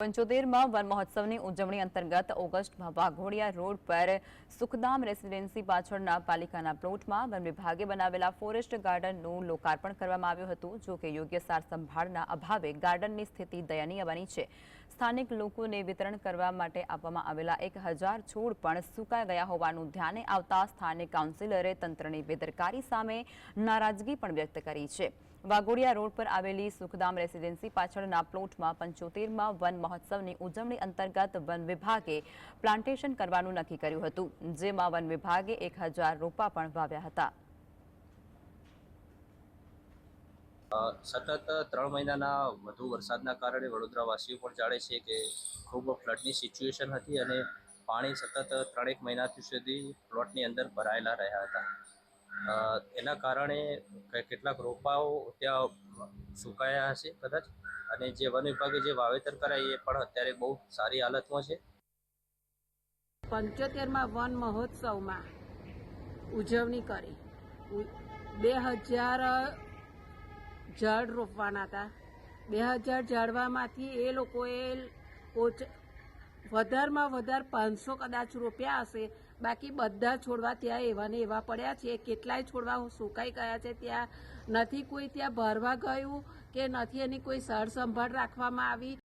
પંચોતેરમાં one મહોત્સવની ઉજવણી અંતર્ગત ઓગસ્ટમાં વાઘોડિયા રોડ પર સુખધામ રેસીડેન્સી પાછળના પાલિકાના પ્લોટમાં વન વિભાગે બનાવેલા ફોરેસ્ટ ગાર્ડનનું લોકાર્પણ કરવામાં આવ્યું હતું. જો કે યોગ્ય સાર સંભાળના અભાવે ગાર્ડનની સ્થિતિ દયનીય બની છે. સ્થાનિક લોકોને વિતરણ કરવા માટે આપવામાં આવેલા 1000 છોડ પણ સુકાઈ ગયા હોવાનું ધ્યાને આવતા સ્થાનિક કાઉન્સિલરે તંત્રની બેદરકારી સામે નારાજગી પણ વ્યક્ત કરી છે. વાઘોડિયા રોડ પર આવેલી સુખધામ રેસીડેન્સી પાછળના પ્લોટમાં 75માં વન મહોત્સવની ઉજવણી અંતર્ગત વન વિભાગે પ્લાન્ટેશન કરવાનું નક્કી કર્યું હતું, જેમાં વન વિભાગે 1000 રોપા પણ વાવ્યા હતા. સતત 3 મહિનાના વધુ વરસાદના કારણે વડોદરાવાસીઓ પણ જાણે છે કે ખૂબ ફ્લડની સિચ્યુએશન હતી અને પાણી સતત 3 મહિનાથી સુધી પ્લોટની અંદર ભરાયેલા રહ્યા હતા. એના કારણે કેટલાક રોપાઓ ત્યાં સુકાયા હશે કદાચ, અને જે વન વિભાગે જે વાવેતર કરાય એ પણ અત્યારે બહુ સારી હાલતમાં છે. 75માં વન મહોત્સવમાં ઉજવણી કરી 2000 ઝાડ રોપવાના હતા. 2000 ઝાડવામાંથી એ લોકોએ વધારમાં વધારે 500 કદાચ રોપ્યા હશે. બાકી બધા છોડવા ત્યાં એવા ને એવા પડ્યા છે. કેટલાય છોડવા સુકાઈ ગયા છે. ત્યાં નથી કોઈ ત્યાં ભરવા ગયું કે નથી એની કોઈ સાર સંભાળ રાખવામાં આવી.